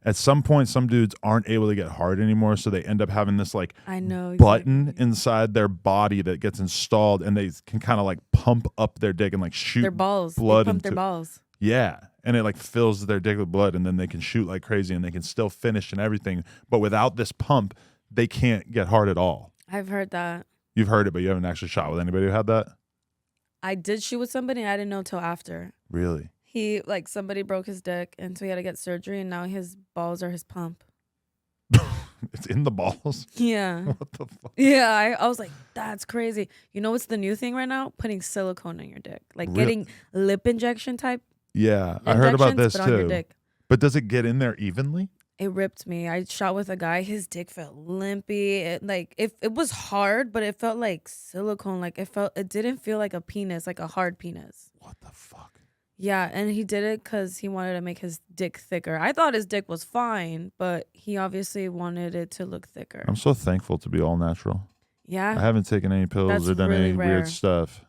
At some point, some dudes aren't able to get hard anymore, so they end up having this like I know button exactly. inside their body that gets installed, and they can kind of like pump up their dick and like shoot Their balls. blood They pump their into. balls. Yeah, and it like fills their dick with blood, and then they can shoot like crazy, and they can still finish and everything. But without this pump, they can't get hard at all. I've heard that. You've heard it, but you haven't actually shot with anybody who had that? I did shoot with somebody, and I didn't know till after. Really? He, like, somebody broke his dick, and so he had to get surgery, and now his balls are his pump. It's in the balls? Yeah. What the fuck? Yeah, I was like, that's crazy. You know what's the new thing right now? Putting silicone in your dick. Like getting lip injection type. Yeah, I heard about this but on your too. dick. But does it get in there evenly? It ripped me. I shot with a guy. His dick felt limpy. It was hard, but it felt like silicone. Like it didn't feel like a penis, like a hard penis. What the fuck? Yeah, and he did it because he wanted to make his dick thicker. I thought his dick was fine, but he obviously wanted it to look thicker. I'm so thankful to be all natural. Yeah, I haven't taken any pills That's or done really any rare. weird stuff.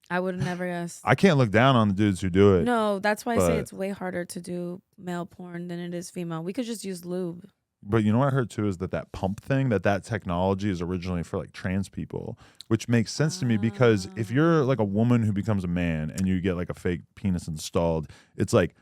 I would have never guessed. I can't look down on the dudes who do it. No, that's why I say but- it's way harder to do male porn than it is female. We could just use lube. But you know what I heard too is that pump thing, that technology is originally for like trans people, which makes sense to me because if you're like a woman who becomes a man and you get like a fake penis installed, it's like,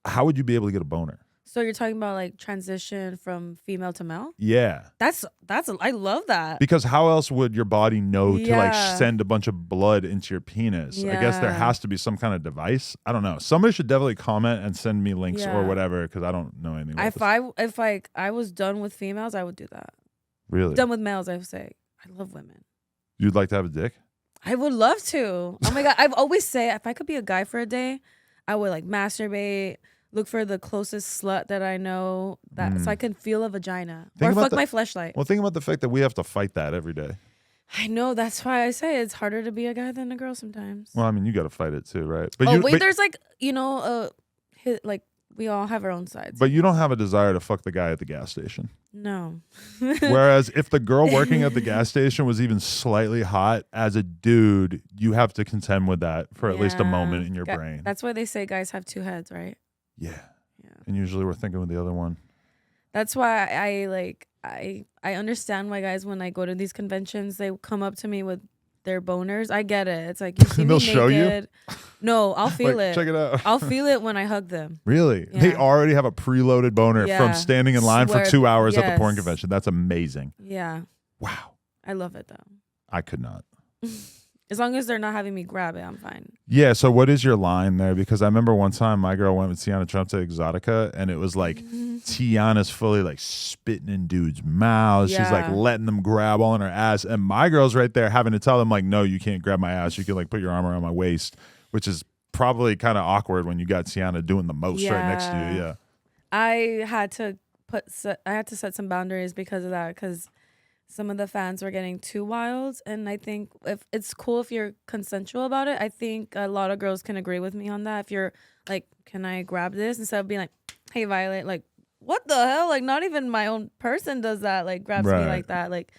how would you be able to get a boner? So you're talking about like transition from female to male? Yeah. I love that. Because how else would your body know to like Yeah. send a bunch of blood into your penis? I guess there Yeah. has to be some kind of device. I don't know. Somebody should definitely comment and send me links or Yeah. whatever because I don't know anything about If like I was done with females, I would do that. Really? Done with males, I would say. I love women. You'd like to have a dick? I would love to. Oh my god. I've always say if I could be a guy for a day, I would like masturbate, look for the closest slut that I know so I can feel a vagina. Think or about fuck the- my fleshlight. Well, think about the fact that we have to fight that every day. I know, that's why I say it's harder to be a guy than a girl sometimes. Well, I mean, you got to fight it too, right? But There's like, like we all have our own sides. But you don't have a desire to fuck the guy at the gas station. No. Whereas if the girl working at the gas station was even slightly hot, as a dude, you have to contend with that for at least a Yeah. moment in your brain. That's why they say guys have two heads, right? Yeah. Yeah. And usually we're thinking with the other one. That's why I understand why guys, when I go to these conventions, they come up to me with their boners. I get it. It's like, you see me They'll show you? naked. No, I'll feel Like, it. check it out. I'll feel it when I hug them. Really? They Yeah. already have a preloaded boner Yeah. from standing in line Swear- for 2 hours at the porn yes. convention. That's amazing. Yeah. Wow. I love it though. I could not. As long as they're not having me grab it, I'm fine. Yeah, so what is your line there? Because I remember one time my girl went with Tiana Trump to Exotica, and it was like Tiana's fully like spitting in dudes' mouths. She's like Yeah. letting them grab all in her ass. And my girl's right there having to tell them, like, no, you can't grab my ass. You can like put your arm around my waist, which is probably kind of awkward when you got Tiana doing the most right next to you. Yeah. I had to set some boundaries because of that, because some of the fans were getting too wild, and I think if it's cool if you're consensual about it. I think a lot of girls can agree with me on that. If you're like, can I grab this, instead of being like, hey Violet, like what the hell, like not even my own person does that, like grabs me Right. like that. Like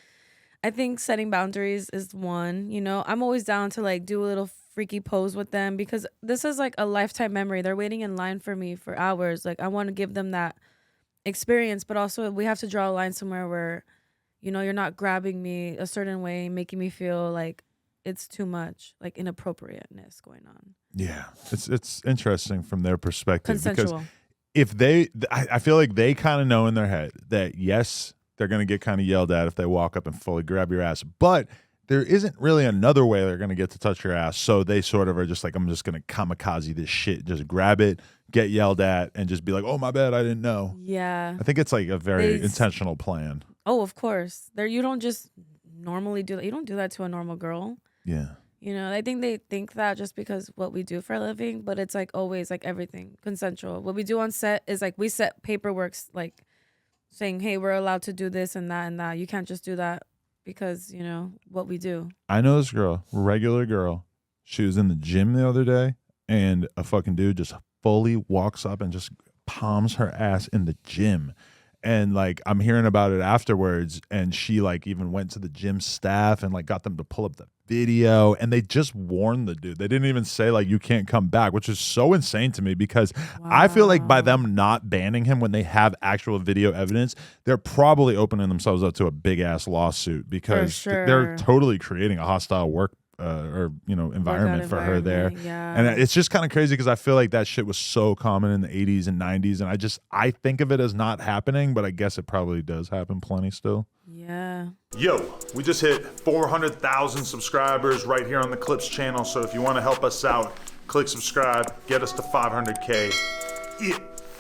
I think setting boundaries is one. I'm always down to like do a little freaky pose with them, because this is like a lifetime memory. They're waiting in line for me for hours. Like I want to give them that experience, but also we have to draw a line somewhere where you're not grabbing me a certain way, making me feel like it's too much, like inappropriateness going on. Yeah. It's interesting from their perspective. Consensual. Because if I feel like they kind of know in their head that, yes, they're going to get kind of yelled at if they walk up and fully grab your ass, but there isn't really another way they're going to get to touch your ass. So they sort of are just like, I'm just going to kamikaze this shit, just grab it, get yelled at, and just be like, oh, my bad, I didn't know. Yeah. I think it's like a very They- intentional plan. Oh, of course. You don't just normally do that. You don't do that to a normal girl. Yeah. I think they think that just because what we do for a living, but it's like always like everything consensual. What we do on set is like we set paperwork like saying, hey, we're allowed to do this and that and that. You can't just do that because, what we do. I know this girl, regular girl. She was in the gym the other day, and a fucking dude just fully walks up and just palms her ass in the gym. And like I'm hearing about it afterwards, and she like even went to the gym staff and like got them to pull up the video, and they just warned the dude. They didn't even say like you can't come back, which is so insane to me because I feel like by them not banning him when they have actual video evidence, they're probably opening themselves up to a big ass lawsuit because they're totally creating a hostile work or environment for her there. Yeah. And it's just kind of crazy because I feel like that shit was so common in the 80s and 90s, and I think of it as not happening, but I guess it probably does happen plenty still. Yeah. Yo, we just hit 400,000 subscribers right here on the Clips channel, so if you want to help us out, click subscribe, get us to 500K. Yeah.